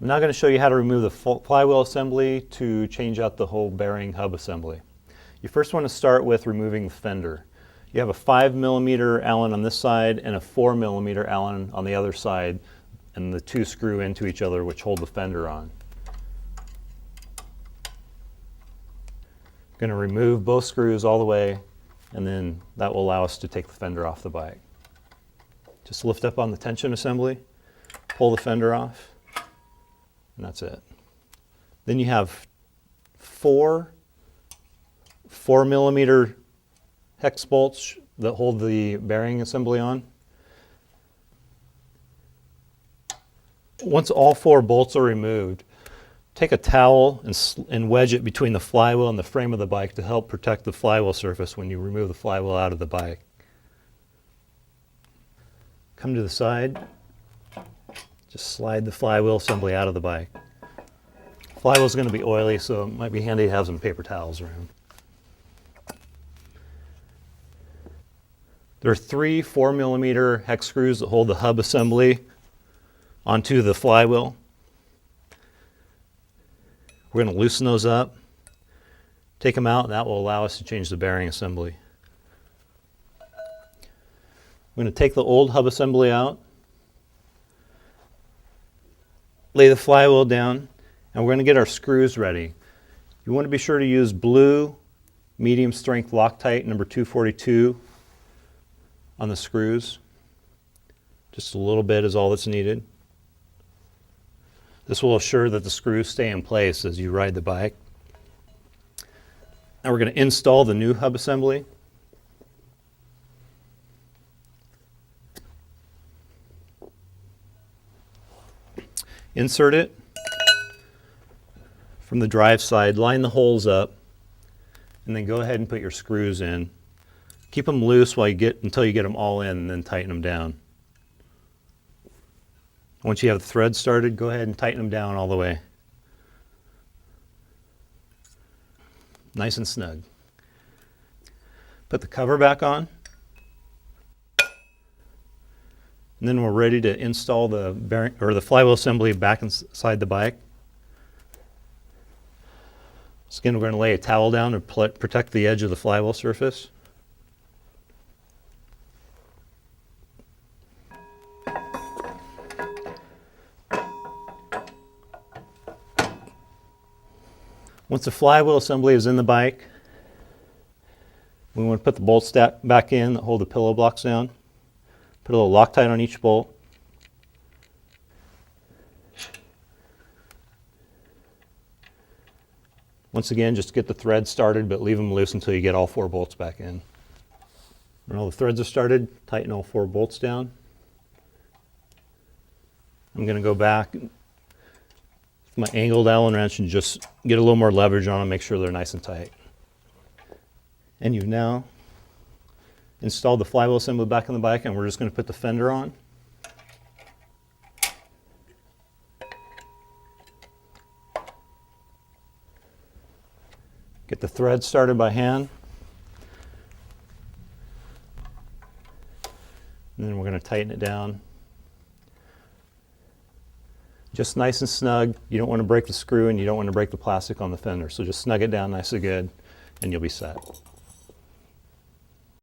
I'm now going to show you how to remove the flywheel assembly to change out the whole bearing hub assembly. You first want to start with removing the fender. You have a 5mm Allen on this side and a 4mm Allen on the other side, and the two screw into each other, which hold the fender on. Going to remove both screws all the way, and then that will allow us to take the fender off the bike. Just lift up on the tension assembly, pull the fender off, and that's it. Then you have four 4mm hex bolts that hold the bearing assembly on. Once all 4 bolts are removed, take a towel and wedge it between the flywheel and the frame of the bike to help protect the flywheel surface when you remove the flywheel out of the bike. Come to the side, just slide the flywheel assembly out of the bike. Flywheel is going to be oily, so it might be handy to have some paper towels around. There are 3 4mm hex screws that hold the hub assembly onto the flywheel. We're going to loosen those up, take them out, and that will allow us to change the bearing assembly. We're going to take the old hub assembly out, lay the flywheel down, and we're going to get our screws ready. You want to be sure to use blue medium strength Loctite number 242 on the screws. Just a little bit is all that's needed. This will assure that the screws stay in place as you ride the bike. Now we're going to install the new hub assembly. Insert it from the drive side, line the holes up, and then go ahead and put your screws in. Keep them loose until you get them all in, and then tighten them down. Once you have the thread started, go ahead and tighten them down all the way. Nice and snug. Put the cover back on. And then we're ready to install the bearing or the flywheel assembly back inside the bike. So again, we're going to lay a towel down to protect the edge of the flywheel surface. Once the flywheel assembly is in the bike, we want to put the bolts back in that hold the pillow blocks down. Put a little Loctite on each bolt. Once again, just get the threads started, but leave them loose until you get all 4 bolts back in. When all the threads are started, tighten all 4 bolts down. I'm going to go back with my angled Allen wrench and just get a little more leverage on them, make sure they're nice and tight. And you've now installed the flywheel assembly back in the bike, and we're just going to put the fender on. Get the thread started by hand. And then we're going to tighten it down. Just nice and snug. You don't want to break the screw and you don't want to break the plastic on the fender. So just snug it down nice and good and you'll be set.